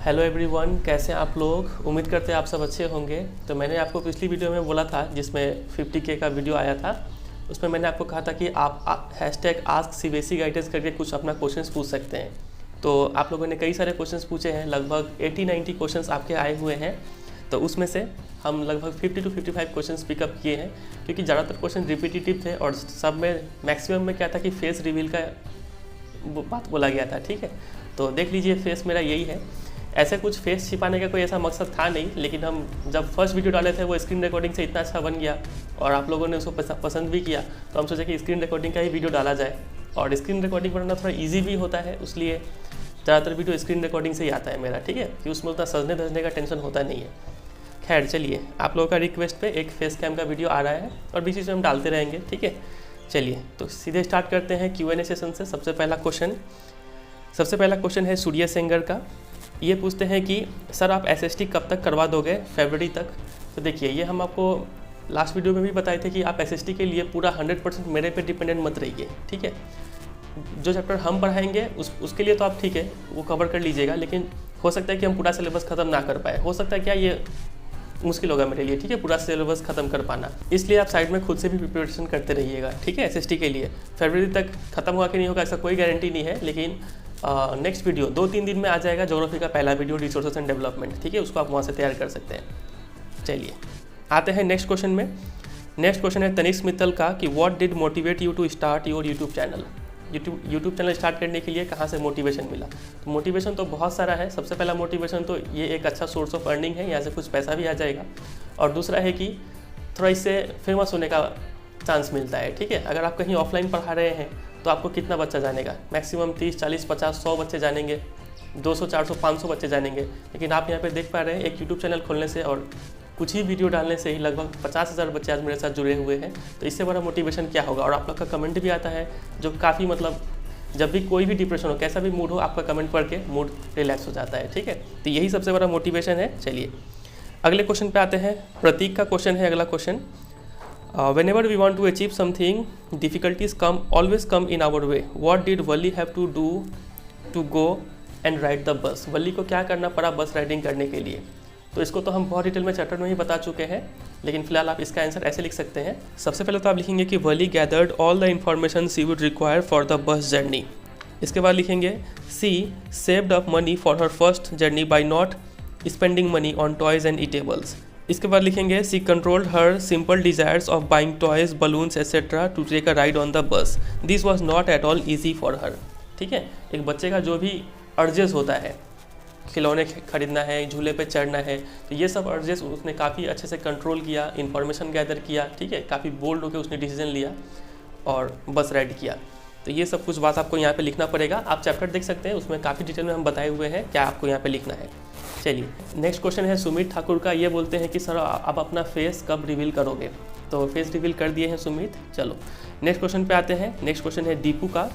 Hello everyone, कैसे हैं आप लोग। उम्मीद करते हैं आप सब अच्छे होंगे। तो मैंने आपको पिछली वीडियो में बोला था जिसमें 50K का वीडियो आया था, उसमें मैंने आपको कहा था कि आप #AskCBSE गाइडेंस करके कुछ अपना क्वेश्चंस पूछ सकते हैं। तो आप लोगों ने कई सारे क्वेश्चंस पूछे हैं, लगभग 80-90 क्वेश्चंस आपके आए हुए हैं। तो उसमें से हम लगभग 50 to 55 क्वेश्चंस पिकअप किए हैं, क्योंकि ज़्यादातर क्वेश्चन रिपीटेटिव थे और सब में मैक्सिमम में क्या था कि फेस रिवील का बात बोला गया था। ठीक है, तो देख लीजिए फेस मेरा यही है। ऐसे कुछ फेस छिपाने का कोई ऐसा मकसद था नहीं, लेकिन हम जब फर्स्ट वीडियो डाले थे वो स्क्रीन रिकॉर्डिंग से इतना अच्छा बन गया और आप लोगों ने उसको पसंद भी किया, तो हम सोचे कि स्क्रीन रिकॉर्डिंग का ही वीडियो डाला जाए। और स्क्रीन रिकॉर्डिंग बनाना थोड़ा ईजी भी होता है, इसलिए ज़्यादातर वीडियो स्क्रीन रिकॉर्डिंग से ही आता है मेरा। ठीक है, कि उसमें उतना सजने धजने का टेंशन होता नहीं है। खैर चलिए, आप लोगों का रिक्वेस्ट पे एक फेस कैम का वीडियो आ रहा है और बीच बीच में हम डालते रहेंगे। ठीक है, चलिए तो सीधे स्टार्ट करते हैं Q&A सेशन से। सबसे पहला क्वेश्चन है सूर्य सेंगर का। ये पूछते हैं कि सर आप SST कब तक करवा दोगे, फरवरी तक। तो देखिए, ये हम आपको लास्ट वीडियो में भी बताए थे कि आप SST के लिए पूरा 100% मेरे पे डिपेंडेंट मत रहिए। ठीक है, जो चैप्टर हम पढ़ाएंगे उसके लिए तो आप ठीक है वो कवर कर लीजिएगा, लेकिन हो सकता है कि हम पूरा सिलेबस ख़त्म ना कर पाए। हो सकता है क्या, ये मुश्किल होगा मेरे लिए। ठीक है, पूरा सिलेबस ख़त्म कर पाना, इसलिए आप साइड में खुद से भी प्रिपरेशन करते रहिएगा। ठीक है, SST के लिए फरवरी तक ख़त्म हुआ कि नहीं होगा ऐसा कोई गारंटी नहीं है, लेकिन नेक्स्ट वीडियो 2-3 दिन में आ जाएगा, ज्योग्राफी का पहला वीडियो, रिसोर्सेज एंड डेवलपमेंट। ठीक है, उसको आप वहाँ से तैयार कर सकते हैं। चलिए आते हैं नेक्स्ट क्वेश्चन में। नेक्स्ट क्वेश्चन है तनिष्क मित्तल का कि what did motivate you to start your YouTube channel. YouTube channel start करने के लिए कहाँ से मोटिवेशन मिला। तो मोटिवेशन तो बहुत सारा है। सबसे पहला मोटिवेशन तो ये एक अच्छा सोर्स ऑफ अर्निंग है, यहाँ से कुछ पैसा भी आ जाएगा। और दूसरा है कि थोड़ा इससे फेमस होने का चांस मिलता है। ठीक है, अगर आप कहीं ऑफलाइन पढ़ा रहे हैं तो आपको कितना बच्चा जानेगा, मैक्सिमम 30, 40, 50, 100 बच्चे जानेंगे, 200, 400, 500 बच्चे जानेंगे। लेकिन आप यहाँ पे देख पा रहे हैं एक यूट्यूब चैनल खोलने से और कुछ ही वीडियो डालने से ही लगभग 50,000 बच्चे आज मेरे साथ जुड़े हुए हैं। तो इससे बड़ा मोटिवेशन क्या होगा। और आप लोग का कमेंट भी आता है जो काफ़ी मतलब, जब भी कोई भी डिप्रेशन हो, कैसा भी मूड हो, आपका कमेंट पढ़ के मूड रिलैक्स हो जाता है। ठीक है, तो यही सबसे बड़ा मोटिवेशन है। चलिए अगले क्वेश्चन पे आते हैं। प्रतीक का क्वेश्चन है अगला question. Whenever we want to achieve something, difficulties always come in our way. What did Valli have to do to go and ride the bus? वल्ली को क्या करना पड़ा बस राइडिंग करने के लिए। तो इसको तो हम बहुत डिटेल में चैप्टर में ही बता चुके हैं, लेकिन फिलहाल आप इसका आंसर ऐसे लिख सकते हैं। सबसे पहले तो आप लिखेंगे कि Valli gathered all the information she would require for the bus journey. इसके बाद लिखेंगे she saved up money for her first journey by not spending money on toys and eatables. इसके बाद लिखेंगे she controlled her simple desires of buying toys, balloons etcetera to take a ride on the bus. This was not at all easy for her. ठीक है, एक बच्चे का जो भी अर्जेस होता है, खिलौने खरीदना है, झूले पे चढ़ना है, तो ये सब अर्जेस उसने काफ़ी अच्छे से कंट्रोल किया, इन्फॉर्मेशन गैदर किया। ठीक है, काफ़ी बोल्ड होकर उसने डिसीजन लिया और बस राइड किया। तो ये सब कुछ बात आपको यहाँ पे लिखना पड़ेगा। आप चैप्टर देख सकते हैं, उसमें काफ़ी डिटेल में हम बताए हुए हैं क्या आपको यहाँ पे लिखना है। चलिए नेक्स्ट क्वेश्चन है सुमित ठाकुर का। ये बोलते हैं कि सर आप अपना फेस कब रिवील करोगे। तो फेस रिवील कर दिए हैं सुमित। चलो नेक्स्ट क्वेश्चन पे आते हैं। नेक्स्ट क्वेश्चन है दीपू का।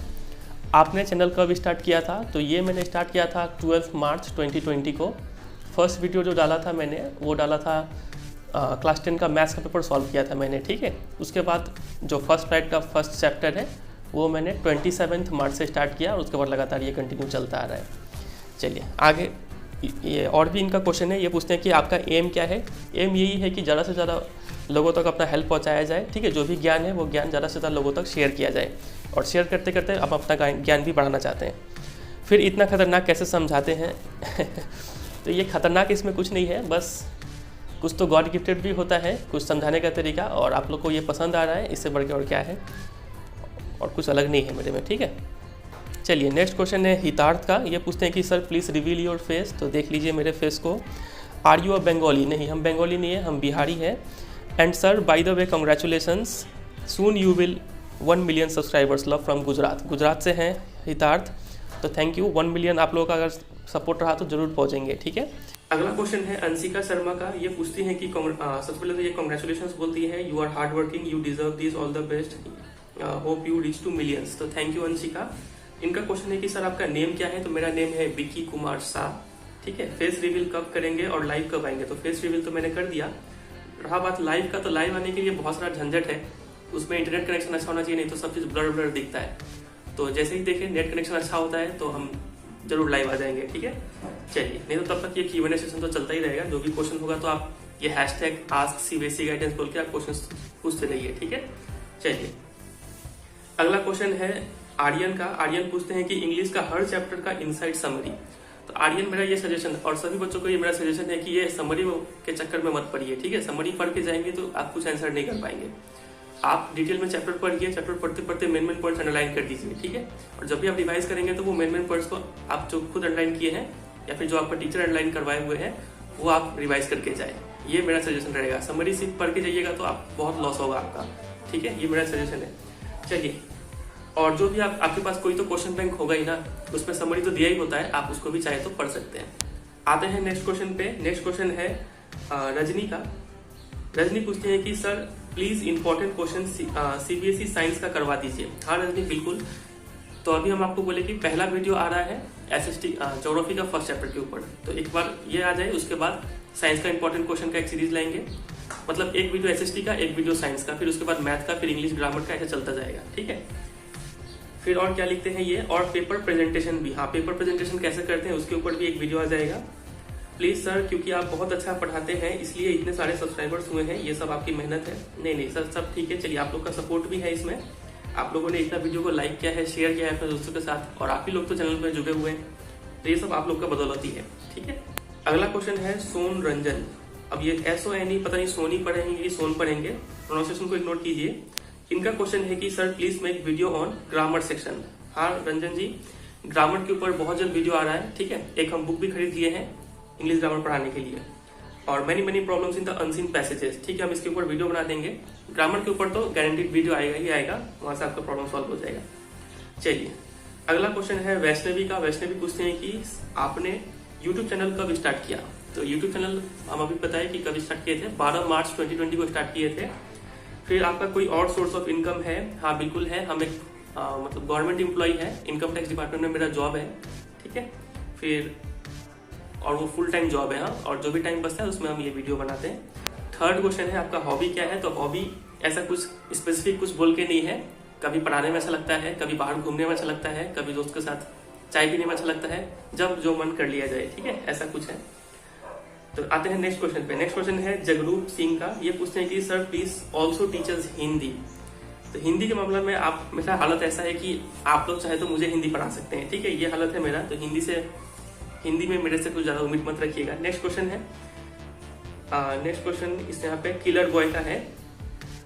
आपने चैनल कब स्टार्ट किया था। तो ये मैंने स्टार्ट किया था 12 मार्च 2020 को। फर्स्ट वीडियो जो डाला था मैंने वो डाला था क्लास 10 का मैथ्स का पेपर सॉल्व किया था मैंने। ठीक है, उसके बाद जो फर्स्ट राइड का फर्स्ट चैप्टर है वो मैंने 27 मार्च से स्टार्ट किया और उसके बाद लगातार ये कंटिन्यू चलता आ रहा है। चलिए आगे, ये और भी इनका क्वेश्चन है। ये पूछते हैं कि आपका एम क्या है। एम यही है कि ज़्यादा से ज़्यादा लोगों तक अपना हेल्प पहुंचाया जाए। ठीक है, जो भी ज्ञान है वो ज्ञान ज़्यादा से ज़्यादा लोगों तक शेयर किया जाए, और शेयर करते करते आप अपना ज्ञान भी बढ़ाना चाहते हैं। फिर इतना खतरनाक कैसे समझाते हैं तो ये खतरनाक इसमें कुछ नहीं है, बस कुछ तो गॉड गिफ्टेड भी होता है कुछ समझाने का तरीका, और आप लोग को ये पसंद आ रहा है, इससे बढ़ के और क्या है, और कुछ अलग नहीं है मेरे में। ठीक है, चलिए नेक्स्ट क्वेश्चन है हितार्थ का। ये पूछते हैं कि sir please reveal your face. तो देख लीजिए मेरे फेस को। Are you a Bengali. नहीं, हम बंगाली नहीं है, हम बिहारी हैं। And sir by the way congratulations, soon you will 1 million subscribers, love from Gujarat. Gujarat से हैं हितार्थ, तो थैंक यू। 1 मिलियन आप लोगों का अगर सपोर्ट रहा तो जरूर पहुँचेंगे। ठीक है, अगला क्वेश्चन है अंशिका शर्मा का। ये पूछती हैं कि सबसे पहले तो ये कंग्रेचुलेशंस बोलती है, you are hard working, you deserve this, all the best, hope you reach to millions. तो थैंक यू अंशिका। इनका क्वेश्चन है कि सर आपका नेम क्या है। तो मेरा नेम है विकी कुमार शाह। ठीक है, फेस रिवील कब करेंगे और लाइव कब आएंगे। तो फेस रिवील तो मैंने कर दिया। रहा बात लाइव का, तो लाइव आने के लिए बहुत सारा झंझट है, उसमें इंटरनेट कनेक्शन अच्छा होना चाहिए, नहीं तो सब चीज़ ब्लर ब्लर दिखता है। तो जैसे ही देखें नेट कनेक्शन अच्छा होता है तो हम जरूर लाइव आ जाएंगे। ठीक है, चलिए, नहीं तो तब तक ये Q&A सेशन तो चलता ही रहेगा। जो भी क्वेश्चन होगा तो आप ये हैशटैग आस्क CBSE गाइडेंस बोल के आप क्वेश्चन पूछते रहिए, ठीक है। चलिए, अगला क्वेश्चन है आर्यन का। आर्यन पूछते हैं कि इंग्लिश का हर चैप्टर का इनसाइड समरी। तो आर्यन, मेरा ये सजेशन और सभी बच्चों को ये मेरा सजेशन है कि ये समरी के चक्कर में मत पड़िए, ठीक है। समरी पढ़ के जाएंगे तो आप कुछ आंसर नहीं कर पाएंगे। आप डिटेल में चैप्टर पढ़िए, चैप्टर पढ़ते पढ़ते मेन पॉइंट्स अंडरलाइन कर दीजिए, ठीक है। और जब भी आप रिवाइज करेंगे तो वो मेन पॉइंट्स को आप जो खुद अंडरलाइन किए हैं या फिर जो आपका टीचर अंडरलाइन करवाए हुए हैं वो आप रिवाइज करके जाए। ये मेरा सजेशन रहेगा। समरी सिर्फ पढ़ के जाइएगा तो आप बहुत लॉस होगा आपका, ठीक है। ये मेरा सजेशन है। चलिए, और जो भी आपके पास कोई तो क्वेश्चन बैंक होगा ही ना, उसमें समरी तो दिया ही होता है, आप उसको भी चाहे तो पढ़ सकते हैं। आते हैं नेक्स्ट क्वेश्चन पे। नेक्स्ट क्वेश्चन है रजनी का। रजनी पूछते हैं कि sir please important question CBSE science का करवा दीजिए। हाँ रजनी, बिल्कुल। तो अभी हम आपको बोले कि पहला वीडियो आ रहा है SST ज्योग्राफी का फर्स्ट चैप्टर के ऊपर, तो एक बार ये आ जाए, उसके बाद साइंस का इंपॉर्टेंट क्वेश्चन का एक सीरीज लाएंगे। मतलब एक वीडियो SST का, एक वीडियो साइंस का, फिर उसके बाद मैथ का, फिर इंग्लिश ग्रामर का, ऐसे चलता जाएगा, ठीक है। फिर और क्या लिखते हैं ये, और पेपर प्रेजेंटेशन भी। हाँ, पेपर प्रेजेंटेशन कैसे करते हैं उसके ऊपर भी एक वीडियो आ जाएगा। प्लीज सर, क्योंकि आप बहुत अच्छा पढ़ाते हैं इसलिए इतने सारे सब्सक्राइबर्स हुए हैं, ये सब आपकी मेहनत है। नहीं सर, सब ठीक है। चलिए, आप लोग का सपोर्ट भी है इसमें। आप लोगों ने इतना वीडियो को लाइक किया है, शेयर किया है अपने दोस्तों के साथ, और आप ही लोग तो चैनल पर जुड़े हुए हैं, तो ये सब आप लोग का बदौलत ही है, ठीक है। अगला क्वेश्चन है सोन रंजन। अब ये SONE, पता नहीं सोनी पढ़ेंगे कि सोन पढ़ेंगे, प्रोनाउंसिएशन को इग्नोर कीजिए। इनका क्वेश्चन है कि sir please make video on grammar section. हाँ रंजन जी, ग्रामर के ऊपर बहुत जल्द वीडियो आ रहा है, ठीक है। एक हम बुक भी खरीद लिए हैं इंग्लिश ग्रामर पढ़ाने के लिए, और many problems in the unseen passages, ठीक है। हम इसके ऊपर वीडियो बना देंगे। ग्रामर के ऊपर तो गारंटीड वीडियो आएगा ही आएगा, वहां से आपका प्रॉब्लम सॉल्व हो जाएगा। चलिए, अगला क्वेश्चन है वैष्णवी का। वैष्णवी पूछते हैं कि आपने यूट्यूब चैनल कब स्टार्ट किया। तो यूट्यूब चैनल हम अभी पता है कि कब स्टार्ट किए थे, 12 मार्च 2020 को स्टार्ट किए थे। फिर आपका कोई और सोर्स ऑफ इनकम है। हाँ बिल्कुल है, हम एक मतलब गवर्नमेंट एम्प्लॉय है, इनकम टैक्स डिपार्टमेंट में मेरा जॉब है, ठीक है। फिर और वो फुल टाइम जॉब है। हाँ, और जो भी टाइम बचता है उसमें हम ये वीडियो बनाते हैं। थर्ड क्वेश्चन है आपका हॉबी क्या है। तो हॉबी ऐसा कुछ स्पेसिफिक कुछ बोल के नहीं है। कभी पढ़ाने में अच्छा लगता है, कभी बाहर घूमने में अच्छा लगता है, कभी दोस्त के साथ चाय पीने में अच्छा लगता है, जब जो मन कर लिया जाए, ठीक है, ऐसा कुछ है। तो आते हैं नेक्स्ट क्वेश्चन पे। नेक्स्ट क्वेश्चन है जगरूप सिंह का। ये पूछते हैं कि sir please also teachers Hindi. तो हिंदी के मामले में आप, मेरा हालत ऐसा है कि आप लोग चाहे तो मुझे हिंदी पढ़ा सकते हैं, ठीक है। ये हालत है मेरा, तो हिंदी में मेरे से कुछ ज्यादा उम्मीद मत रखिएगा। नेक्स्ट क्वेश्चन है नेक्स्ट क्वेश्चन इस यहाँ पे किलर बॉय का है।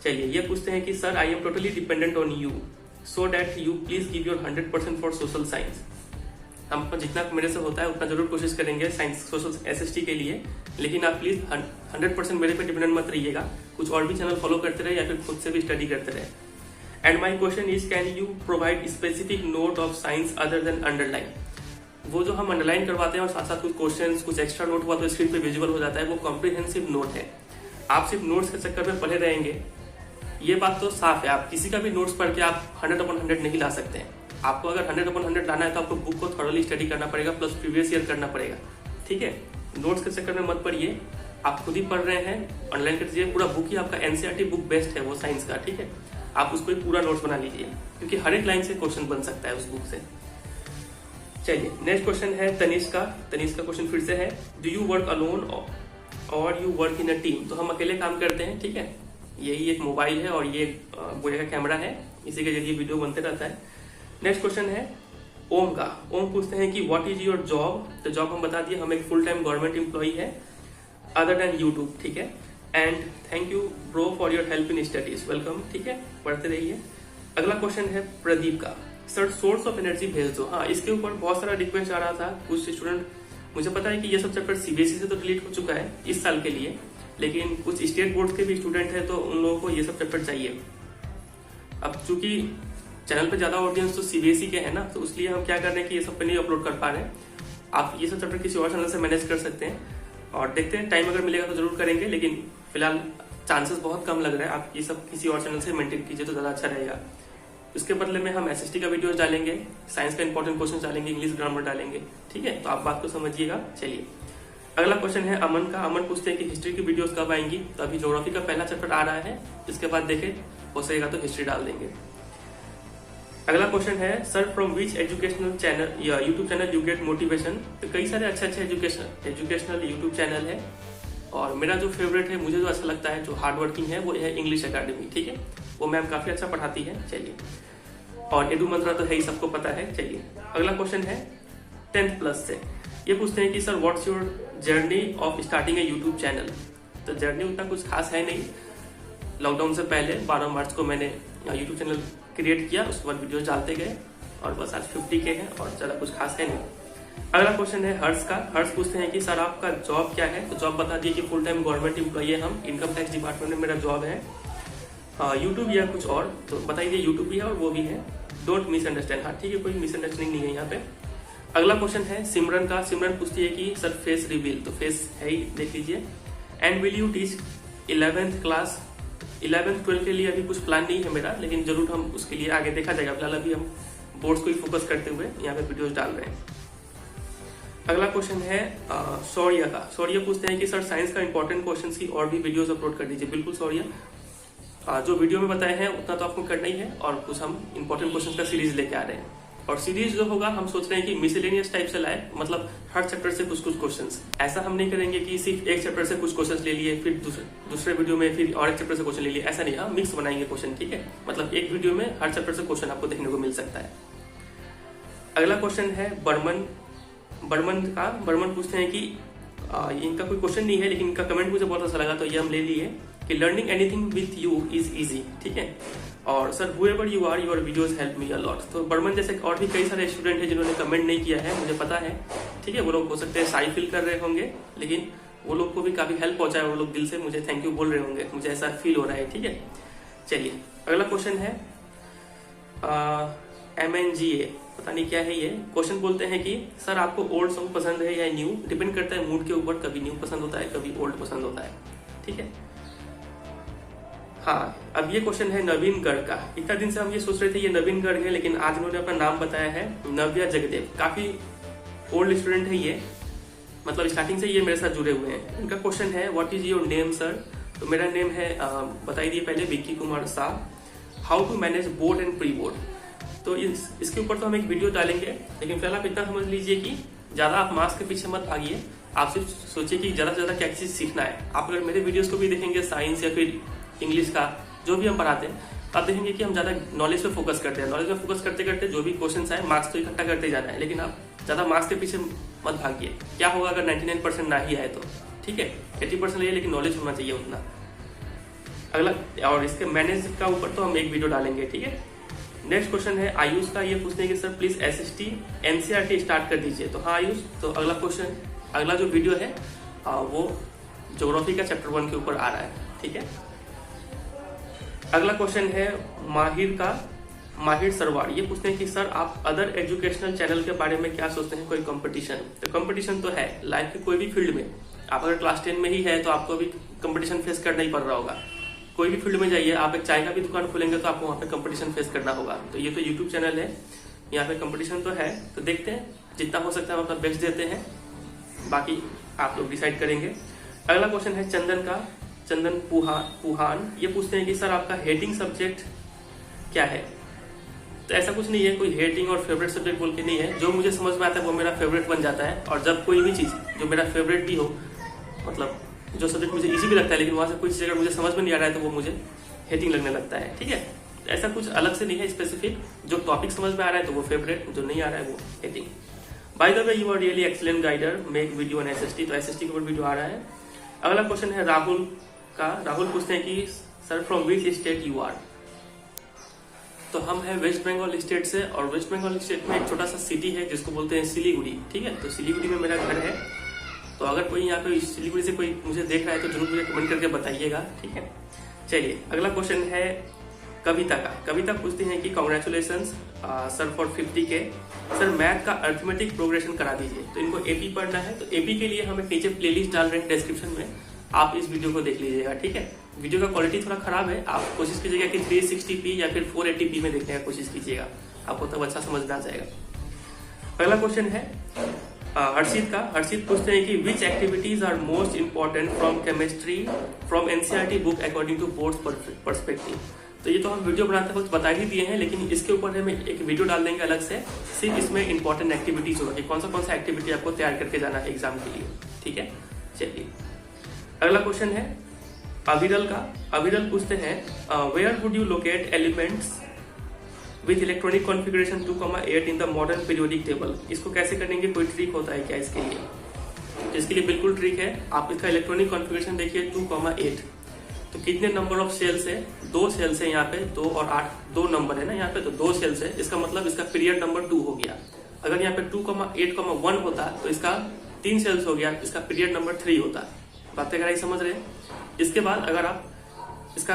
चलिए, ये पूछते हैं कि sir I am totally dependent on you so that you please give your 100% for social science. हम जितना मेरे से होता है उतना जरूर कोशिश करेंगे साइंस सोशल SST के लिए, लेकिन आप प्लीज 100% मेरे पे डिपेंडेंट मत रहिएगा। कुछ और भी चैनल फॉलो करते रहे या फिर खुद से भी स्टडी करते रहे। And my question is, can you provide specific note of science other than underline. वो जो हम अंडरलाइन करवाते हैं और साथ साथ कुछ क्वेश्चंस, कुछ एक्स्ट्रा नोट हुआ तो स्क्रीन पे विजुअल हो जाता है, वो कॉम्प्रिहेंसिव नोट है। आप सिर्फ नोट्स के चक्कर में पढ़े रहेंगे, ये बात तो साफ है। आप किसी का भी नोट्स पढ़ के आप 100/100 नहीं ला सकते हैं। आपको अगर 100/100 लाना है तो आपको बुक को थॉरली स्टडी करना पड़ेगा, प्लस प्रीवियस ईयर करना पड़ेगा, ठीक है। नोट्स के चक्कर में मत पढ़िए, आप खुद ही पढ़ रहे हैं, ऑनलाइन कर दीजिए। पूरा बुक ही आपका NCERT बुक बेस्ट है वो साइंस का, ठीक है। आप उसको ही पूरा नोट्स बना लीजिए, क्योंकि हर एक लाइन से क्वेश्चन बन सकता है उस बुक से। चलिए, नेक्स्ट क्वेश्चन है तनिष्क का। तनिष्क का क्वेश्चन फिर से है, डू यू वर्क अलोन और you work in a team. तो हम अकेले काम करते हैं, ठीक है। यही एक मोबाइल है और ये बोले का कैमरा है, इसी के जरिए वीडियो बनते रहता है। नेक्स्ट क्वेश्चन है ओम का। ओम पूछते हैं कि व्हाट इज योर जॉब। तो जॉब हम बता दिए, हम एक फुल टाइम गवर्नमेंट एम्प्लॉई है अदर देन यूट्यूब, ठीक है। And thank you bro for your help in studies. Welcome, ठीक है, पढ़ते रहिए। अगला क्वेश्चन है प्रदीप का। सर सोर्स ऑफ एनर्जी भेज दो। हाँ, इसके ऊपर बहुत सारा रिक्वेस्ट आ रहा था कुछ स्टूडेंट। मुझे पता है कि ये सब चैप्टर CBSE से तो डिलीट हो चुका है इस साल के लिए, लेकिन कुछ स्टेट बोर्ड के भी स्टूडेंट है तो उन लोगों को ये सब चैप्टर चाहिए। अब चूंकि चैनल पे ज्यादा ऑडियंस तो CBSE के है ना, तो इसलिए हम क्या कर रहे हैं कि ये सब पे नहीं अपलोड कर पा रहे हैं। आप ये सब चैप्टर किसी और चैनल से मैनेज कर सकते हैं, और देखते हैं टाइम अगर मिलेगा तो जरूर करेंगे, लेकिन फिलहाल चांसेस बहुत कम लग रहा है। आप ये सब किसी और चैनल से मेंटेन कीजिए तो ज्यादा अच्छा रहेगा। इसके बदले में हम SST का वीडियो डालेंगे, साइंस का इंपॉर्टेंट क्वेश्चन डालेंगे, इंग्लिश ग्रामर डालेंगे, ठीक है। तो आप बात को समझिएगा। चलिए, अगला क्वेश्चन है अमन का। अमन पूछते हैं कि हिस्ट्री की वीडियोस कब आएंगी। तो अभी ज्योग्राफी का पहला चैप्टर आ रहा है, इसके बाद देखें हो सकेगा तो हिस्ट्री डाल देंगे। अगला क्वेश्चन है sir from which educational channel या YouTube channel you get motivation. तो कई सारे अच्छे एजुकेशनल यूट्यूब चैनल है और मेरा जो फेवरेट है, मुझे जो अच्छा लगता है, जो हार्ड वर्किंग है, वो है इंग्लिश एकेडमी। ठीक है, वो मैम काफ़ी अच्छा पढ़ाती है। चलिए, और एडू मंत्रा तो है ही, सबको पता है। चलिए, अगला क्वेश्चन है 10th प्लस से। ये पूछते हैं कि sir what's your journey of starting A YouTube channel. तो जर्नी उतना कुछ खास है नहीं। लॉकडाउन से पहले 12 मार्च को मैंने यूट्यूब चैनल क्रिएट किया, उसके बाद वीडियोस डालते गए और बस आज 50K है और ज़्यादा कुछ खास है नहीं। अगला क्वेश्चन है हर्ष का। हर्ष पूछते हैं कि सर आपका जॉब क्या है। तो जॉब बता दिए कि फुल टाइम गवर्नमेंट एम्प्लॉई है हम, इनकम टैक्स डिपार्टमेंट में मेरा जॉब है। यूट्यूब या कुछ और तो बताइए, यूट्यूब भी है और वो भी है, डोंट मिसअंडरस्टैंड। हाँ ठीक है, कोई मिसअंडरस्टैंडिंग नहीं है यहाँ पे। अगला क्वेश्चन है सिमरन का। सिमरन पूछती है कि सर फेस रिवील, तो फेस है ही, देख लीजिए। And will you teach 11th class. 11th 12th के लिए अभी कुछ प्लान नहीं है मेरा, लेकिन जरूर हम उसके लिए आगे देखा जाएगा। फिलहाल अभी हम बोर्ड्स को ही फोकस करते हुए यहाँ पे वीडियोस डाल रहे हैं। अगला क्वेश्चन है शौर्य का। शौर्य पूछते हैं कि सर साइंस का इंपॉर्टेंट क्वेश्चन की और भी वीडियोस अपलोड कर दीजिए। बिल्कुल शौर्य, जो वीडियो में बताए हैं उतना तो आपको करना ही है और कुछ हम इंपॉर्टेंट क्वेश्चन का सीरीज लेके आ रहे हैं। और सीरीज जो होगा हम सोच रहे हैं कि मिसलेनियस टाइप से लाए, मतलब हर चैप्टर से कुछ कुछ क्वेश्चंस। ऐसा हम नहीं करेंगे कि सिर्फ एक चैप्टर से कुछ क्वेश्चंस ले लिए, फिर दूसरे वीडियो में फिर और एक चैप्टर से क्वेश्चन ले लिए, ऐसा नहीं। हम मिक्स बनाएंगे क्वेश्चन, ठीक है। मतलब एक वीडियो में हर चैप्टर से क्वेश्चन आपको देखने को मिल सकता है। अगला क्वेश्चन है बर्मन का। बर्मन पूछते हैं कि इनका कोई क्वेश्चन नहीं है, लेकिन इनका कमेंट मुझे बहुत अच्छा लगा, तो ये हम ले लिए कि learning anything with you is easy. ठीक है, और sir whoever you are, your videos help me a lot. तो बर्मन जैसे और भी कई सारे स्टूडेंट हैं जिन्होंने कमेंट नहीं किया है, मुझे पता है। ठीक है, वो लोग हो सकते हैं शाई फील कर रहे होंगे, लेकिन वो लोग को भी काफी हेल्प पहुंचा है। वो लोग दिल से मुझे थैंक यू बोल रहे होंगे, मुझे ऐसा फील हो रहा है। ठीक है, चलिए अगला क्वेश्चन है MNGA, पता नहीं क्या है ये। क्वेश्चन बोलते हैं कि सर आपको ओल्ड सॉन्ग पसंद है या न्यू। डिपेंड करता है मूड के ऊपर, कभी न्यू पसंद होता है, कभी ओल्ड पसंद होता है। ठीक है, हाँ। अब ये क्वेश्चन है नवीन गढ़ का। इतना दिन से हम ये सोच रहे थे ये नवीन गढ़ है, लेकिन आज उन्होंने अपना नाम बताया है नव्या जगदेव। काफी ओल्ड स्टूडेंट है ये, मतलब स्टार्टिंग से ये मेरे साथ जुड़े हुए हैं। इनका क्वेश्चन है what is your name sir. तो मेरा नेम है बताई दिए पहले, Vicky Kumar Shah. How to manage board and pre board. तो इसके ऊपर तो हम एक वीडियो डालेंगे, लेकिन फिलहाल आप इतना समझ लीजिए कि ज्यादा आप मार्क्स के पीछे मत भागिए। आप सिर्फ सोचिए कि ज्यादा से ज्यादा क्या चीज सीखना है। आप अगर मेरे वीडियोस को भी देखेंगे, साइंस या फिर इंग्लिश का जो भी हम पढ़ाते हैं, तो आप देखेंगे कि हम ज्यादा नॉलेज पे फोकस करते हैं। नॉलेज पे फोकस करते करते जो भी क्वेश्चन आए, मार्क्स तो इकट्ठा करते जाना है, लेकिन आप ज्यादा मार्क्स के पीछे मत भागिए। क्या होगा अगर 99% ना ही आए तो? ठीक है, 80% लिए, लेकिन नॉलेज होना चाहिए उतना। अगला, और इसके मैनेज का ऊपर तो हम एक वीडियो डालेंगे। ठीक है, नेक्स्ट क्वेश्चन है आयुष का। ये पूछते हैं कि sir please SST NCERT start कर दीजिए। तो हाँ आयुष, तो अगला क्वेश्चन, अगला जो वीडियो है वो ज्योग्राफी का चैप्टर 1 के ऊपर आ रहा है। ठीक है, अगला क्वेश्चन है माहिर सरवार। ये पूछते हैं कि सर आप अदर एजुकेशनल चैनल के बारे में क्या सोचते हैं, कोई कंपटीशन। तो कंपटीशन तो है लाइफ के कोई भी फील्ड में। आप अगर क्लास 10 में ही है तो आपको भी कंपटीशन फेस करना ही पड़ रहा होगा। कोई भी फील्ड में जाइए, आप एक चाय का भी दुकान खोलेंगे तो आपको वहाँ पे कंपटीशन फेस करना होगा। तो ये तो यूट्यूब चैनल है, यहाँ पे कंपटीशन तो है। तो देखते हैं, जितना हो सकता है हम अपना बेस्ट देते हैं, बाकी आप लोग डिसाइड करेंगे। अगला क्वेश्चन है चंदन पुहान। ये पूछते हैं कि सर आपका हेटिंग सब्जेक्ट क्या है। तो ऐसा कुछ नहीं है, कोई हेटिंग और फेवरेट सब्जेक्ट बोल के नहीं है। जो मुझे समझ में आता है वो मेरा फेवरेट बन जाता है। और जब कोई भी चीज जो मेरा फेवरेट भी हो, मतलब जो सब्जेक्ट मुझे इजी भी लगता है, लेकिन वहां से कोई चीज अगर मुझे समझ में नहीं आ रहा है तो वो मुझे हेटिंग लगने लगता है। ठीक है, ऐसा कुछ अलग से नहीं है स्पेसिफिक। जो टॉपिक समझ में आ रहा है तो वो फेवरेट, जो नहीं आ रहा है वो hating. By the way, you are really excellent guider, make video on SST। तो SST के ऊपर वीडियो आ रहा है। अगला क्वेश्चन है राहुल का। राहुल पूछते हैं कि sir from which state you are. तो हम हैं वेस्ट बंगाल स्टेट से, और वेस्ट बंगाल स्टेट में एक छोटा सा सिटी है जिसको बोलते हैं सिलीगुड़ी। ठीक है, तो सिलीगुड़ी में मेरा घर है। तो अगर कोई यहाँ पे सिलीगुड़ी से कोई मुझे देख रहा है तो जरूर मुझे कमेंट करके बताइएगा। ठीक है, चलिए अगला क्वेश्चन है कविता का। कविता पूछती हैं कि congratulations sir for 50K। Sir math का अर्थमेटिक प्रोग्रेशन करा दीजिए। तो इनको AP पढ़ना है, तो AP के लिए हम एक नीचे प्लेलिस्ट डाल रहे हैं डिस्क्रिप्शन में, आप इस वीडियो को देख लीजिएगा। ठीक है, वीडियो का क्वालिटी थोड़ा खराब है, आप कोशिश कीजिएगा कि 360p या फिर 480p में देखने का कोशिश कीजिएगा, आपको तब अच्छा समझ में आ जाएगा। अगला क्वेश्चन है हर्षित का। हर्षित पूछते हैं कि which activities are most important from chemistry from NCERT book according to board perspective. तो ये तो हम वीडियो बनाते वक्त बता ही दिए हैं, लेकिन इसके ऊपर हम एक वीडियो डाल देंगे अलग से, सिर्फ इसमें इंपॉर्टेंट एक्टिविटीज होगा कि कौन सा एक्टिविटी आपको तैयार करके जाना है एग्जाम के लिए, ठीक है। चलिए अगला क्वेश्चन है अविरल का। अविरल पूछते हैं where would you locate elements with electronic configuration 2,8 in the modern periodic table. इसको कैसे करेंगे, कोई ट्रिक होता है क्या इसके लिए? तो इसके लिए बिल्कुल ट्रिक है। आप इसका इलेक्ट्रॉनिक कॉन्फ़िगरेशन देखिए 2,8, तो कितने नंबर ऑफ सेल्स है? 2 सेल्स है यहाँ पे, 2 और 8 2 नंबर है ना यहाँ पे, तो 2 सेल्स है। इसका मतलब इसका पीरियड नंबर 2 हो गया। अगर यहाँ पे 2,8,1 होता तो इसका 3 सेल्स हो गया, इसका पीरियड नंबर 3 होता। बातें अगर समझ रहे हैं। इसके बाद अगर आप इसका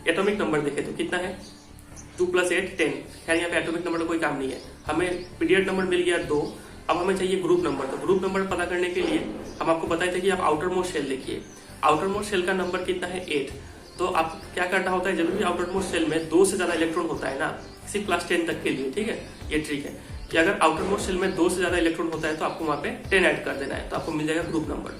एटॉमिक नंबर देखें तो कितना है? 2 + 8 10। खैर यहाँ पे एटॉमिक नंबर का कोई काम नहीं है। हमें पीरियड नंबर मिल गया 2। अब हमें चाहिए ग्रुप नंबर। तो ग्रुप नंबर पता करने के लिए हम आपको बताए थे कि आप आउटर मोस्ट सेल देखिए। आउटर मोस्ट सेल का नंबर कितना है? 8। तो आप क्या करना होता है, जब भी आउटर मोस्ट सेल में 2 से ज्यादा इलेक्ट्रॉन होता है ना, सिर्फ क्लास 10 तक के लिए, ठीक है, ये ट्रिक है कि अगर आउटर मोस्ट सेल में 2 से ज्यादा इलेक्ट्रॉन होता है तो आपको वहां पे 10 ऐड कर देना है, तो आपको मिल जाएगा ग्रुप नंबर।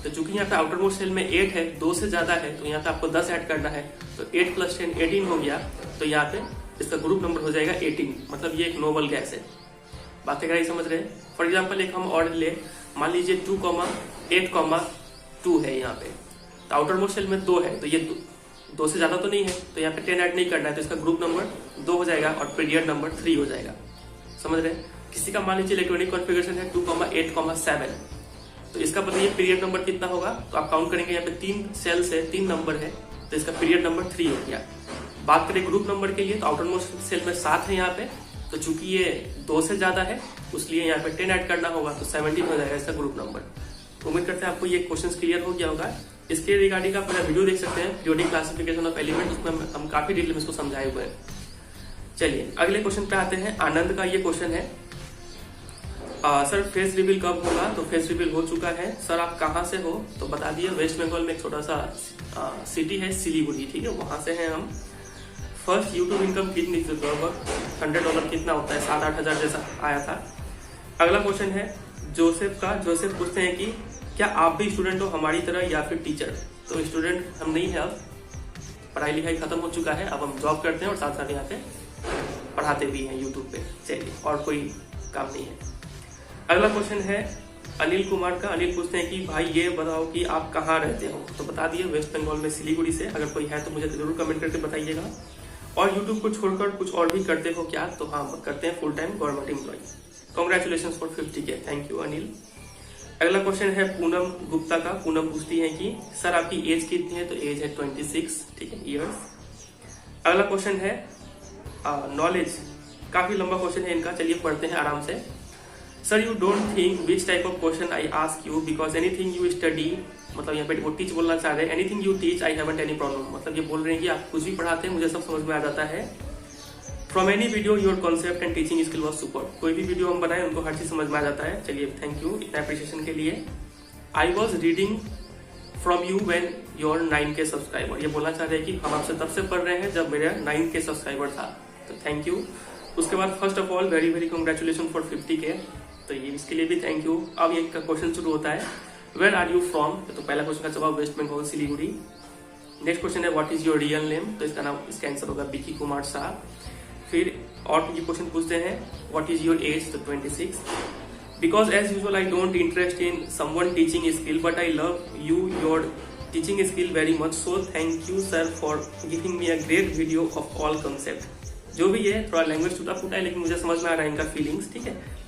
तो चूंकि यहाँ पे आउटर मोस्ट सेल में 8 है, 2 से ज्यादा है, तो यहाँ पे आपको 10 ऐड करना है, तो 8 + 10 18 हो गया। तो यहाँ पे इसका ग्रुप नंबर हो जाएगा 18, मतलब ये एक नोबल गैस है। बातें अगर समझ रहे हैं। फॉर एग्जाम्पल एक हम और ले, मान लीजिए 2,8,2 है यहाँ पे, तो आउटर मोस्ट सेल में 2 है, तो ये 2 से ज्यादा तो नहीं है, तो यहाँ पे 10 ऐड नहीं करना है, तो इसका ग्रुप नंबर 2 हो जाएगा और पीरियड नंबर 3 हो जाएगा। समझ रहे हैं। किसी का मान लीजिए इलेक्ट्रॉनिक कॉन्फ़िगरेशन है 2,8,7, तो इसका बताइए पीरियड नंबर कितना होगा? तो आप काउंट करेंगे, यहाँ पे 3 सेल्स है, 3 नंबर है, तो इसका पीरियड नंबर 3 हो गया। बात करें ग्रुप नंबर के लिए, तो आउटर मोस्ट सेल में 7 है यहाँ पे, तो चूंकि ये 2 से ज्यादा है उसलिए यहाँ पे 10 ऐड करना होगा, तो 17 हो जाएगा इसका ग्रुप नंबर। उम्मीद करते हैं आपको ये क्वेश्चन क्लियर हो गया होगा। इसके रिगार्डिंग आप मेरा वीडियो देख सकते हैं, पीरियोडिक क्लासिफिकेशन ऑफ एलिमेंट, उसमें हम काफी डिटेल में इसको समझाए हुए हैं। चलिए अगले क्वेश्चन पे आते हैं। आनंद का ये क्वेश्चन है, सर फेस रिवील कब होगा? तो फेस रिवील हो चुका है। सर आप कहाँ से हो? तो बता दिए, वेस्ट बंगाल में एक छोटा सा सिटी है सिलीगुड़ी, ठीक है, वहां से हैं हम। फर्स्ट यूट्यूब इनकम कितनी थी? $100 कितना होता है? 7-8 हज़ार जैसा आया था। अगला क्वेश्चन है जोसेफ का। जोसेफ पूछते हैं कि क्या आप भी स्टूडेंट हो हमारी तरह या फिर टीचर? तो स्टूडेंट हम नहीं है, अब पढ़ाई लिखाई खत्म हो चुका है, अब हम जॉब करते हैं और साथ साथ यहाँ पे पढ़ाते भी हैं यूट्यूब पे। चलिए, और कोई काम नहीं है। अगला क्वेश्चन है अनिल कुमार का। अनिल पूछते हैं कि भाई ये बताओ कि आप कहाँ रहते हो? तो बता दिए वेस्ट बंगाल में सिलीगुड़ी से। अगर कोई है तो मुझे जरूर कमेंट करके बताइएगा। और यूट्यूब को छोड़कर कुछ और भी करते हो क्या? तो हाँ, करते हैं, full time government employ. Congratulation for 50K। Thank you Anil. अगला क्वेश्चन है पूनम गुप्ता का। पूनम पूछती है कि सर आपकी एज कितनी है? तो एज है 26, ठीक है, ईयर्स। अगला क्वेश्चन है नॉलेज। काफी लंबा क्वेश्चन है इनका, चलिए पढ़ते हैं आराम से। Sir you don't think which type of question I ask you because anything you study, मतलब यहाँ पे वो टीच बोलना चाह रहे हैं, anything you teach I haven't any problem, मतलब ये बोल रहे हैं कि आप कुछ भी पढ़ाते हैं मुझे सब समझ में आ जाता है। From any video your concept and teaching skill was super. कोई भी वीडियो हम बनाए उनको हर चीज समझ में आ जाता है। चलिए थैंक यू इतना अप्रिशिएशन के लिए। I was reading from you when your 9K subscriber. ये बोलना चाह रहे हैं कि हम आपसे तब से पढ़ रहे हैं जब मेरा 9K सब्सक्राइबर था, तो थैंक यू। उसके बाद first of all very very congratulation for 50K, तो ये इसके लिए भी थैंक यू। अब ये क्वेश्चन शुरू होता है, वेयर आर यू फ्रॉम? तो पहला क्वेश्चन का जवाब वेस्ट बंगाल सिलीगुड़ी। नेक्स्ट क्वेश्चन है what is your real name? तो इसका नाम, इसका आंसर होगा विकी कुमार शाह। फिर और ये क्वेश्चन पूछते हैं व्हाट इज योर एज? तो 26। Because as usual I don't interest in someone teaching skill but I love you your teaching skill very much, so thank you sir for giving me a great video of all concept. जो भी है थोड़ा language टूटा फूटा है लेकिन मुझे समझ में आ रहा है इनका फीलिंग्स, ठीक है।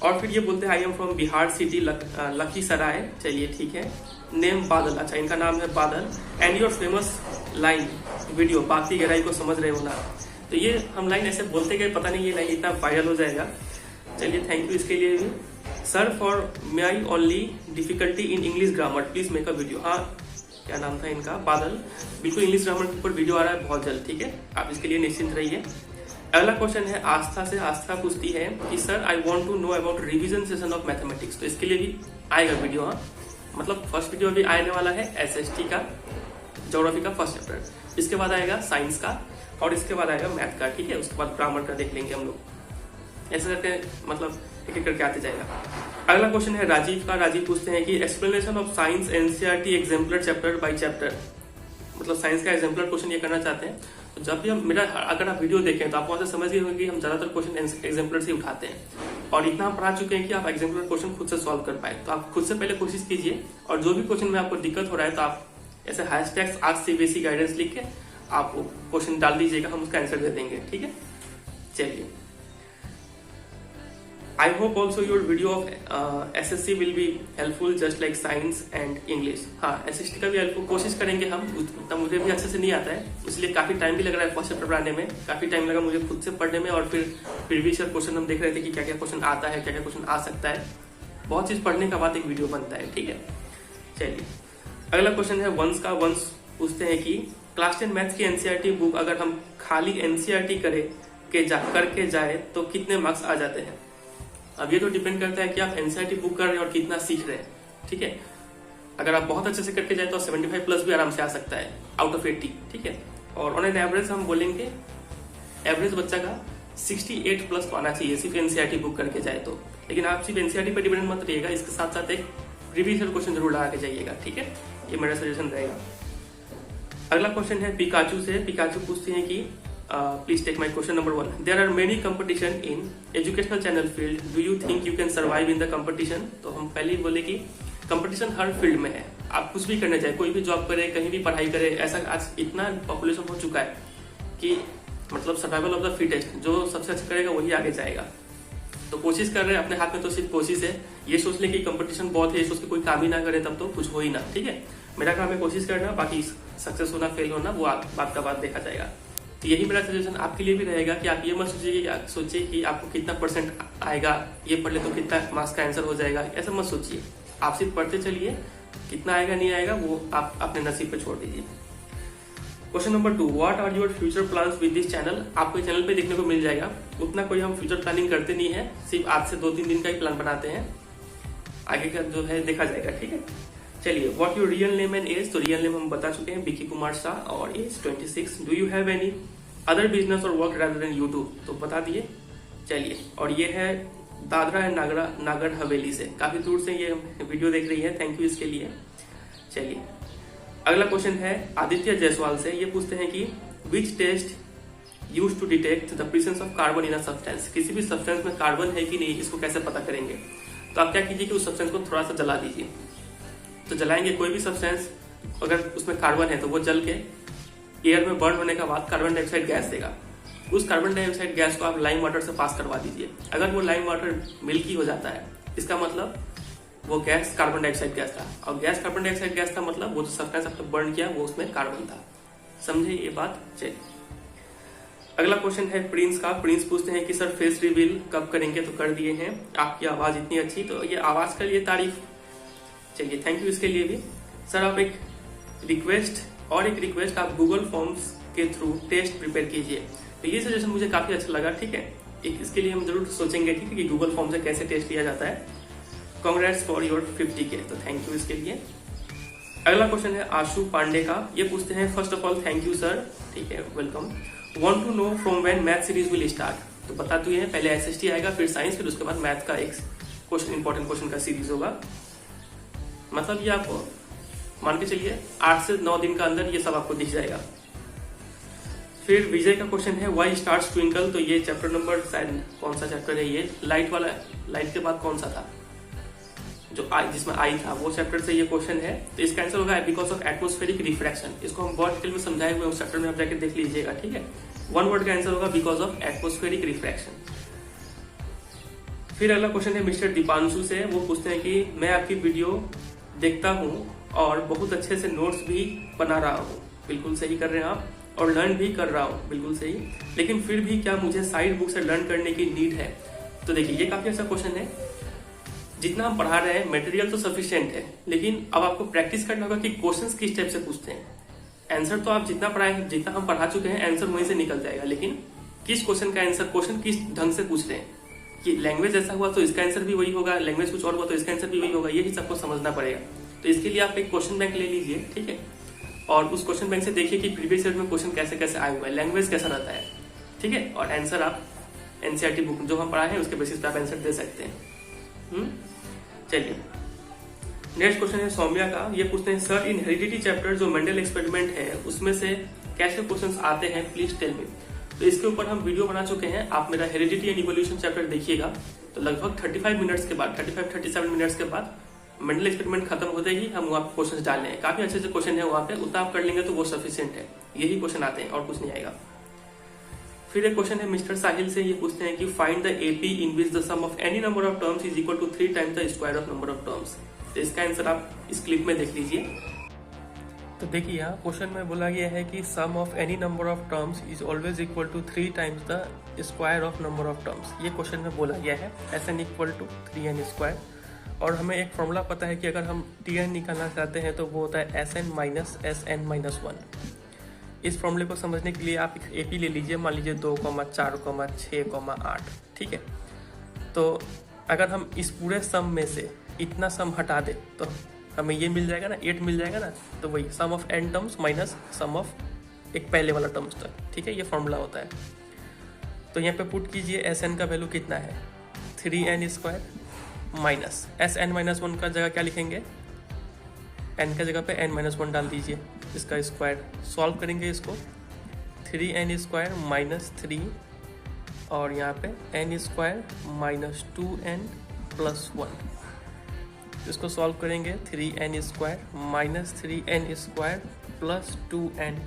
और फिर ये बोलते हैं I am from Bihar city Lakhisarai. चलिए ठीक है। नेम बादल, अच्छा इनका नाम है बादल। And your famous line video बाती गहराई को समझ रहे हो ना? तो ये हम लाइन ऐसे बोलते गए, पता नहीं ये लाइन इतना वायरल हो जाएगा। चलिए थैंक यू इसके लिए भी। Sir for my only difficulty in English grammar please make a video. हाँ, क्या नाम था इनका? बादल। बिल्कुल इंग्लिश ग्रामर के ऊपर वीडियो आ रहा है बहुत जल्द, ठीक है, आप इसके लिए निश्चिंत रहिए। अगला क्वेश्चन है आस्था से। आस्था पूछती है कि sir I want to know about revision session of mathematics. तो इसके लिए भी आएगा वीडियो, हाँ, मतलब फर्स्ट वीडियो अभी आने वाला है SST का, ज्योग्राफी का फर्स्ट चैप्टर। इसके बाद आएगा साइंस का और इसके बाद आएगा मैथ का, ठीक है। उसके बाद ग्रामर का देख लेंगे हम लोग, ऐसे करके मतलब एक एक करके आते जाएगा। अगला क्वेश्चन है राजीव का। राजीव पूछते हैं कि explanation of science NCERT exemplar chapter by chapter, मतलब साइंस का एग्जाम्पलर क्वेश्चन ये करना चाहते हैं। तो जब भी हम मेरा अगर आप वीडियो देखें तो आप वहाँ से समझ गए होंगे कि हम ज़्यादातर क्वेश्चन एग्जाम्पलर से उठाते हैं और इतना हम पढ़ा चुके हैं कि आप एग्जाम्पलर क्वेश्चन खुद से सॉल्व कर पाए। तो आप खुद से पहले कोशिश कीजिए और जो भी क्वेश्चन में आपको दिक्कत हो रहा है तो आप ऐसे हैशटैग्स आज CBSE गाइडेंस लिख के आप क्वेश्चन डाल दीजिएगा, हम उसका आंसर दे देंगे, ठीक है। चलिए, I hope also your video of SSC will be helpful just like science and English. हाँ, SST का भी हेल्पफुल कोशिश करेंगे हम, उतना मुझे भी अच्छे से नहीं आता है, इसलिए काफी टाइम भी लग रहा है फर्स्ट चैप्टर पढ़ाने में, काफी टाइम लगा मुझे खुद से पढ़ने में और फिर प्रीवियस ईयर क्वेश्चन हम देख रहे थे कि क्या क्या क्वेश्चन आता है, क्या क्या क्वेश्चन आ सकता है। बहुत चीज पढ़ने का बाद एक वीडियो बनता है, ठीक है। चलिए, अगला क्वेश्चन है वंश का। वंश पूछते हैं कि क्लास 10 मैथ्स की NCERT बुक अगर हम खाली NCERT करके जाए तो कितने मार्क्स आ जाते हैं। अब ये तो डिपेंड करता है कि आप NCERT बुक कर रहे हैं और कितना सीख रहे हैं, ठीक है। अगर आप बहुत अच्छे से करके जाए तो 75 प्लस भी आराम से आ सकता है आउट ऑफ 80, ठीक है। और ऑन एन एवरेज हम बोलेंगे एवरेज बच्चा का 68 प्लस तो आना चाहिए सिर्फ NCERT बुक करके जाए तो। लेकिन आप सिर्फ NCERT पे डिपेंड मत रहिएगा, इसके साथ साथ एक प्रीवियस क्वेश्चन जरूर लगा के जाइएगा, ठीक है। ये मेरा सजेशन रहेगा। अगला क्वेश्चन है पिकाचू से। पिकाचू पूछते हैं कि please take my question number 1। There are many competition in educational channel field, do you think you can survive in the competition. तो हम पहले ही बोले कि कंपटीशन हर फील्ड में है, आप कुछ भी करने जाए, कोई भी जॉब करे, कहीं भी पढ़ाई करे, ऐसा आज इतना पॉपुलेशन हो चुका है कि मतलब सर्वाइवल ऑफ द फिटेस्ट, जो सबसे अच्छा करेगा वही आगे जाएगा। तो कोशिश कर रहे हैं, अपने हाथ में तो सिर्फ कोशिश है। ये सोच ले कि कंपटीशन बहुत है, ये सोच के कोई काम ही ना करे तब तो कुछ हो ही ना, ठीक है। मेरा काम है कोशिश करना, बाकी सक्सेस होना फेल होना वो बात का बात देखा जाएगा। तो यही मेरा सजेशन आपके लिए भी रहेगा कि आप ये मत सोचिए कि आपको कितना परसेंट आएगा, ये पढ़ ले तो कितना मार्क्स का आंसर हो जाएगा, ऐसा मत सोचिए। आप सिर्फ पढ़ते चलिए, कितना आएगा नहीं आएगा वो आप अपने नसीब पे छोड़ दीजिए। Question number 2, what are your future plans with this channel. आपको चैनल पे देखने को मिल जाएगा, उतना कोई हम फ्यूचर प्लानिंग करते नहीं है, सिर्फ आज से 2-3 दिन का ही प्लान बनाते हैं, आगे का जो है देखा जाएगा, ठीक है। चलिए, what your real name and age. तो रियल नेम हम बता चुके हैं, विकी कुमार शाह, और age 26। Do you have any other business और वर्क रादर देन यूट्यूब, तो बता दिए। चलिए, और ये है दादरा एंड नागर हवेली से, काफी दूर से ये वीडियो देख रही है, थैंक यू इसके लिए। चलिए, अगला क्वेश्चन है आदित्य जायसवाल से। ये पूछते हैं कि which test use to detect the presence of carbon in a substance. किसी भी सब्सटेंस में कार्बन है कि नहीं, इसको कैसे पता करेंगे। तो आप क्या कीजिए कि उस सब्सटेंस को थोड़ा सा जला दीजिए। तो जलाएंगे कोई भी सब्सटेंस, अगर उसमें कार्बन है तो वो जल के एयर में बर्न होने के बाद कार्बन डाइऑक्साइड गैस देगा। उस कार्बन डाइऑक्साइड गैस को आप लाइम वाटर से पास करवा दीजिए। अगर वो लाइम वाटर मिल्की हो जाता है, इसका मतलब वो गैस कार्बन डाइऑक्साइड गैस था, और गैस कार्बन डाइऑक्साइड गैस था मतलब वो जो सब्सटेंस आपने बर्न किया वो उसमें कार्बन था। समझे ये बात। चलिए, अगला क्वेश्चन है प्रिंस का। प्रिंस पूछते हैं कि सर फेस रिवील कब करेंगे। तो कर दिए हैं, आपकी आवाज इतनी अच्छी, तो ये आवाज के लिए तारीफ। चलिए, थैंक यू इसके लिए भी। सर आप एक रिक्वेस्ट आप गूगल फॉर्म्स के थ्रू टेस्ट प्रिपेयर कीजिए। तो ये सजेशन मुझे काफी अच्छा लगा, ठीक है। इसके लिए हम जरूर सोचेंगे, ठीक है, कि गूगल फॉर्म से कैसे टेस्ट लिया जाता है। कांग्रेट्स फॉर योर 50K, तो थैंक यू इसके लिए। अगला क्वेश्चन है आशु पांडे का। ये पूछते हैं first of all thank you sir, ठीक है, welcome. Want to know from when math series will start. तो बता दिए हैं, पहले SST आएगा, फिर साइंस, फिर उसके बाद मैथ का एक क्वेश्चन, इंपॉर्टेंट क्वेश्चन का सीरीज होगा। मतलब ये आपको मान के चलिए 8 से 9 दिन का अंदर ये सब आपको दिख जाएगा। फिर विजय का क्वेश्चन है व्हाई स्टार्स ट्विंकल। तो ये चैप्टर नंबर शायद कौन सा चैप्टर है, ये लाइट वाला, लाइट के बाद कौन सा था जो जिसमें आई था, वो चैप्टर से ये क्वेश्चन है। तो इसका आंसर होगा बिकॉज ऑफ एटमॉस्फेरिक रिफ्रैक्शन। इसको हम बहुत डिटेल में समझाए हुए उस चैप्टर में, आप जाके देख लीजिएगा, ठीक है। वन वर्ड का आंसर होगा बिकॉज ऑफ एटमॉस्फेरिक रिफ्रैक्शन। फिर अगला क्वेश्चन है मिस्टर दीपांशु से। वो पूछते हैं कि मैं आपकी वीडियो देखता हूँ और बहुत अच्छे से नोट्स भी बना रहा हूँ। बिल्कुल सही कर रहे हैं आप, और लर्न भी कर रहा हूँ, बिल्कुल सही। लेकिन फिर भी क्या मुझे साइड बुक से लर्न करने की नीड है। तो देखिए, ये काफी अच्छा क्वेश्चन है। जितना हम पढ़ा रहे हैं मटेरियल तो सफिशिएंट है, लेकिन अब आपको प्रैक्टिस करना होगा कि क्वेश्चंस किस टाइप से पूछते हैं। आंसर तो आप जितना पढ़ाए, जितना हम पढ़ा चुके हैं, आंसर वहीं से निकल जाएगा, लेकिन किस क्वेश्चन का आंसर, क्वेश्चन किस ढंग से पूछ रहे हैं। कि लैंग्वेज ऐसा हुआ तो इसका आंसर भी वही होगा, लैंग्वेज कुछ और हुआ तो इसका आंसर भी वही होगा, ये सबको समझना पड़ेगा। तो इसके लिए आप एक क्वेश्चन बैंक ले लीजिए, ठीक है, और उस क्वेश्चन बैंक से देखिए कि प्रीवियस ईयर में क्वेश्चन कैसे कैसे आए हुए हैं, लैंग्वेज कैसा रहता है, ठीक है, और आंसर आप NCERT बुक जो हम पढ़ाए हैं उसके बेसिस पे आप आंसर दे सकते हैं। चलिए, नेक्स्ट क्वेश्चन है सौम्या का, ये पूछते हैं सर इन हेरिडिटी चैप्टर जो मेंडल एक्सपेरिमेंट है उसमें से कैसे क्वेश्चंस आते हैं, प्लीज टेल मी। तो इसके ऊपर हम वीडियो बना चुके हैं, आप मेरा हेरिडिटी एंड इवोल्यूशन चैप्टर देखिएगा। तो लगभग 35 मिनट्स के बाद 37 मिनट्स के बाद मेंडल एक्सपेरिमेंट खत्म होते ही हम वहाँ पे क्वेश्चन डालने हैं। काफी अच्छे क्वेश्चन है वहाँ पे, उतना आप कर लेंगे तो वो सफिशियंट है। यही क्वेश्चन आते हैं और कुछ नहीं आएगा। फिर एक क्वेश्चन है मिस्टर साहिल से, ये पूछते हैं कि find the AP in which the sum of any number of terms is equal to 3 times the square of number of terms. तो इसका आंसर आप इस क्लिप में देख लीजिए। तो देखिए यहाँ क्वेश्चन में बोला गया है कि sum of any number of terms is always equal to 3 times the square of number of terms. ये क्वेश्चन में बोला गया है Sn equal to 3n square. और हमें एक फॉर्मूला पता है कि अगर हम Tn निकालना चाहते हैं तो वो होता है Sn माइनस Sn माइनस 1। इस फॉर्मूले को समझने के लिए आप एपी ले लीजिए, मान लीजिए 2, 4, 6, 8। ठीक है, तो अगर हम इस पूरे सम में से इतना सम हटा दें तो हमें ये मिल जाएगा ना, 8 मिल जाएगा ना। तो वही sum of n terms minus sum of एक पहले वाला टर्म्स तक। ठीक है, ये फॉर्मूला होता है। तो यहाँ पे पुट कीजिए Sn का वैल्यू कितना है 3n square minus Sn minus 1 का जगह क्या लिखेंगे, n का जगह पे n माइनस 1 डाल दीजिए, इसका स्क्वायर सॉल्व करेंगे इसको 3n स्क्वायर माइनस 3 और यहाँ पे n square minus 2n plus 1। इसको सॉल्व करेंगे 3n square minus 3n square plus 2n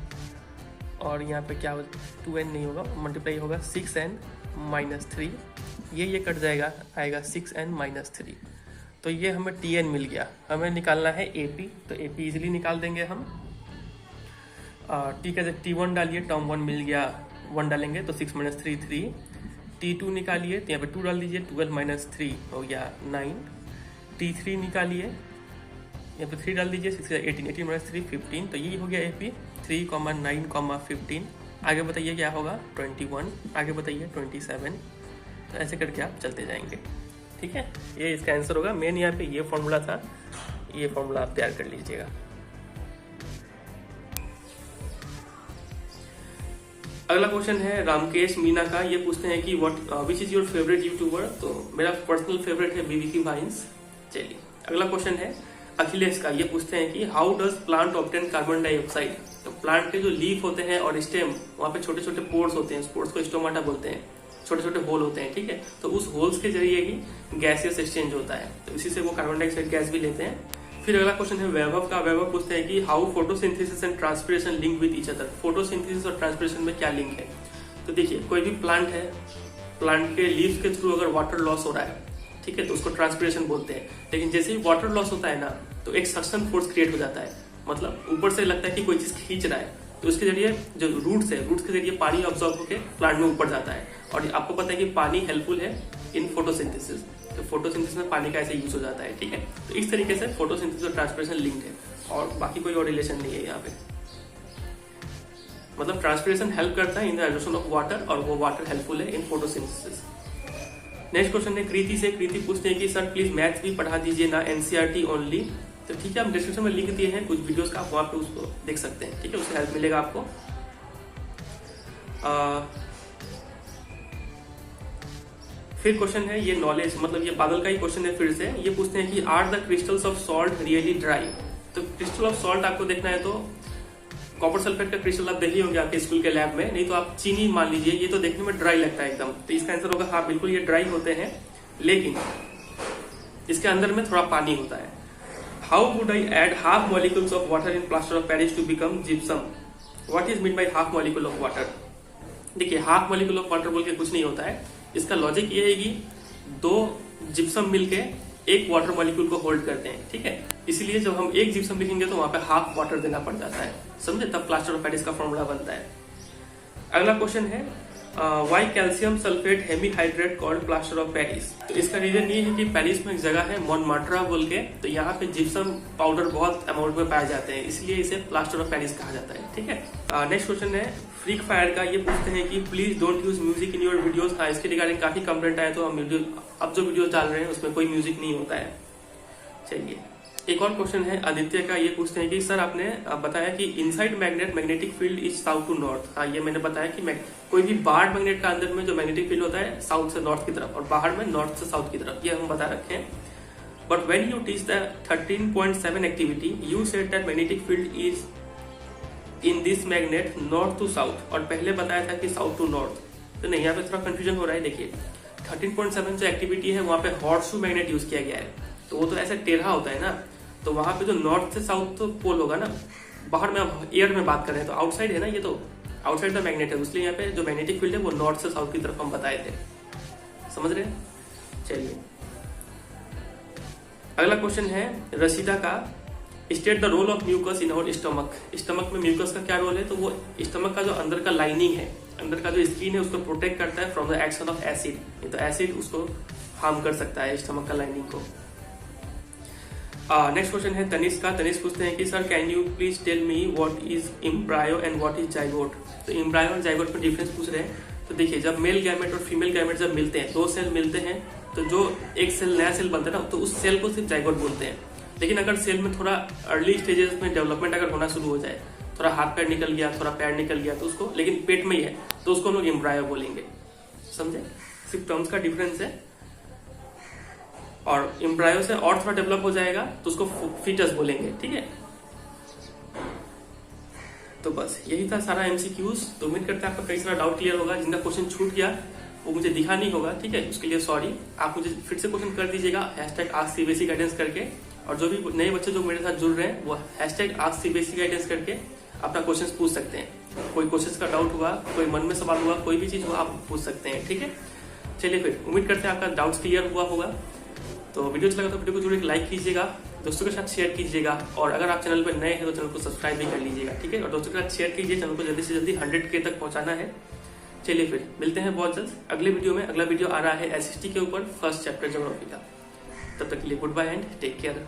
और यहाँ पे क्या 2n नहीं होगा, मल्टीप्लाई होगा 6n माइनस 3। ये कट जाएगा, आएगा 6n माइनस 3। तो ये हमें Tn मिल गया। हमें निकालना है AP, तो AP इजीली निकाल देंगे हम। T का T1 डालिए, टर्म 1 मिल गया, 1 डालेंगे तो 6 माइनस 3 3। T2 निकालिए तो यहाँ पे 2 डाल दीजिए, 12 माइनस 3 हो गया 9। T3 निकालिए, यहाँ पे 3 डाल दीजिए, 6 18, 18 माइनस 3 15। तो यही हो गया AP 3, 9, 15। आगे बताइए क्या होगा 21, आगे बताइए 27। तो ऐसे करके आप चलते जाएंगे। ठीक है, ये इसका आंसर होगा। मेन यहाँ पे ये फॉर्मूला था, ये फॉर्मूला आप तैयार कर लीजिएगा। अगला क्वेश्चन है रामकेश मीना का, ये पूछते हैं कि which is your favourite YouTuber. तो मेरा पर्सनल फेवरेट है बीबीक्यू वाइन्स। चलिए अगला क्वेश्चन है अखिलेश का, ये पूछते हैं कि how does plant obtain carbon dioxide. तो प्लांट के जो लीफ होते हैं और स्टेम, वहाँ पे छोटे छोटे पोर्स होते हैं, पोर्स को स्टोमाटा बोलते हैं, छोटे छोटे होल होते हैं। ठीक है, तो उस होल्स के जरिए ही गैसियस एक्सचेंज होता है, तो इसी से वो कार्बन डाइऑक्साइड गैस भी लेते हैं। फिर अगला क्वेश्चन है वैभव का, वैभव पूछते हैं कि how photosynthesis and transpiration link with each other. Photosynthesis और ट्रांसपिरेशन में क्या लिंक है। तो देखिए कोई भी प्लांट है, प्लांट के लीव्स के थ्रू अगर वाटर लॉस हो रहा है, ठीक है, तो उसको ट्रांसपिरेशन बोलते हैं। लेकिन जैसे ही वाटर लॉस होता है ना, तो एक सक्शन फोर्स क्रिएट हो जाता है, मतलब ऊपर से लगता है कि कोई चीज खींच रहा है, तो उसके जरिए जो रूट्स है, रूट्स के जरिए पानी ऑब्जॉर्व होकर प्लांट में ऊपर जाता है। और आपको पता है कि पानी हेल्पफुल है इन फोटोसिंथेसिस, तो फोटोसिंथेसिस में पानी का ऐसे यूज हो जाता है। ठीक है, तो इस तरीके से फोटोसिंथेसिस और ट्रांसपिरेशन लिंक्ड है, और बाकी कोई और रिलेशन नहीं है यहाँ पे। मतलब ट्रांसपिरेशन हेल्प करता है in the absorption of water, और वो वाटर हेल्पफुल है इन फोटोसिंथेसिस। नेक्स्ट क्वेश्चन है कृति से, कृति पूछते हैं कि सर प्लीज मैथ्स भी पढ़ा दीजिए ना, एनसीईआरटी ओनली। तो ठीक है, हम डिस्क्रिप्शन में लिंक दिए हैं कुछ वीडियोस का, आप वहाँ पे उसको देख सकते हैं। ठीक है, उससे हेल्प मिलेगा आपको। फिर क्वेश्चन है ये नॉलेज, मतलब ये बादल का ही क्वेश्चन है फिर से। ये पूछते हैं कि are the crystals of salt really dry. तो क्रिस्टल ऑफ सॉल्ट आपको देखना है तो कॉपर सल्फेट का क्रिस्टल आप देखे होंगे आपके स्कूल के लैब में, नहीं तो आप चीनी मान लीजिए, ये तो देखने में ड्राई लगता है एकदम। तो इसका आंसर होगा हाँ बिल्कुल ये ड्राई होते हैं, लेकिन इसके अंदर में थोड़ा पानी होता है। How would I add half molecules of water in plaster of Paris to become gypsum. What is mean by half molecule of water. देखिए हाफ मॉलिक्यूल ऑफ वाटर बोल के कुछ नहीं होता है, इसका लॉजिक ये है कि 2 जिप्सम मिलके एक वाटर मॉलिक्यूल को होल्ड करते हैं। ठीक है, इसलिए जब हम एक जिप्सम लिखेंगे तो वहां पे हाफ वाटर देना पड़ जाता है, समझे, तब प्लास्टर ऑफ पेरिस का फॉर्मूला बनता है। अगला क्वेश्चन है why calcium sulphate hemihydrate called plaster of Paris. तो इसका रीजन ये है कि पेरिस में एक जगह है मोनमार्ट्रा बोल के, तो यहाँ पे जिप्सम पाउडर बहुत अमाउंट में पाए जाते हैं, इसलिए इसे प्लास्टर ऑफ पेरिस कहा जाता है। ठीक है, नेक्स्ट क्वेश्चन है फ्रीक फायर का, ये पूछते हैं कि please don't use music in your videos. हाँ, इसके रिगार्डिंग काफी कंप्लेंट आए, तो हम अब जो वीडियोस डाल रहे हैं उसमें कोई म्यूजिक नहीं होता है। चलिए एक और क्वेश्चन है आदित्य का, ये पूछते हैं कि सर आपने बताया कि inside magnet magnetic field is south to north. हाँ, ये मैंने बताया कि कोई भी बाहर मैग्नेट का अंदर में जो मैग्नेटिक फील्ड होता है साउथ से नॉर्थ की तरफ, और बाहर में नॉर्थ से साउथ की तरफ, ये हम बता रखे हैं। But when you teach the 13.7 activity, you said that magnetic field is in this magnet north to south, और पहले बताया था कि साउथ टू नॉर्थ, तो नहीं, यहाँ पे थोड़ा कंफ्यूजन हो रहा है। देखिए 13.7 जो एक्टिविटी है वहाँ पे हॉर्सशू मैग्नेट यूज किया गया है, तो वो तो ऐसे टेढ़ा होता है ना, तो वहाँ पे जो नॉर्थ से साउथ तो पोल होगा ना, बाहर में अब एयर में बात कर रहे हैं तो आउटसाइड है ना, ये तो आउटसाइड द मैग्नेट है, इसलिए यहाँ पे जो मैग्नेटिक फील्ड है वो नॉर्थ से साउथ की तरफ हम बताए थे। समझ रहे हैं? चलिए अगला क्वेश्चन है रशीदा का, state the role of mucus in our stomach. Stomach में म्यूकस का क्या रोल है? तो वो स्टमक का जो अंदर का लाइनिंग है, अंदर का जो स्किन है, उसको प्रोटेक्ट करता है from the action of acid, नहीं तो एसिड उसको हार्म कर सकता है स्टमक का लाइनिंग को। नेक्स्ट क्वेश्चन है तनिष्क का। तनिष्क पूछते हैं कि sir can you please tell me what is embryo and what is zygote. तो एम्ब्रायो और जाइगोट में डिफरेंस पूछ रहे हैं। तो देखिए जब मेल गैमेट और फीमेल गैमेट जब मिलते हैं, दो सेल मिलते हैं, तो जो एक सेल नया सेल बनता है ना, तो उस सेल को सिर्फ जाइगोट बोलते हैं। लेकिन अगर सेल में थोड़ा अर्ली स्टेजेस में डेवलपमेंट अगर होना शुरू हो जाए, थोड़ा हाथ पैर निकल गया, थोड़ा पैर निकल गया, तो उसको, लेकिन पेट में ही है, तो उसको हम लोग एम्ब्रायो बोलेंगे। समझे? सिर्फ टर्म्स का डिफरेंस है। और एम्ब्रायो से और थोड़ा डेवलप हो जाएगा तो उसको फीटस बोलेंगे। ठीक है, तो बस यही था सारा एमसीक्यूज। तो उम्मीद करते हैं आपका कई सारा डाउट क्लियर होगा। जिनका क्वेश्चन छूट गया वो मुझे दिखा नहीं होगा, ठीक है, उसके लिए सॉरी। आप मुझे फिर से क्वेश्चन कर दीजिएगा #AskCBSE गाइडेंस करके, और जो भी नए बच्चे जो मेरे साथ जुड़ रहे हैं वो #AskCBSE गाइडेंस करके अपना क्वेश्चन पूछ सकते हैं। कोई क्वेश्चन का डाउट हुआ, कोई मन में सवाल हुआ, कोई भी चीज हुआ, आप पूछ सकते हैं। ठीक है, चलिए फिर उम्मीद करते हैं आपका डाउट्स क्लियर हुआ होगा। तो वीडियो अच्छा लगा तो वीडियो को जरूर लाइक कीजिएगा, दोस्तों के साथ शेयर कीजिएगा, और अगर आप चैनल पर नए हैं तो चैनल को सब्सक्राइब भी कर लीजिएगा। ठीक है, और दोस्तों के साथ शेयर कीजिए, चैनल को जल्दी से जल्दी 100K तक पहुंचाना है। चलिए फिर मिलते हैं बहुत जल्द अगले वीडियो में। अगला वीडियो आ रहा है एसएसटी के ऊपर, फर्स्ट चैप्टर ज्योग्राफी का। तब तक के लिए good bye and take care.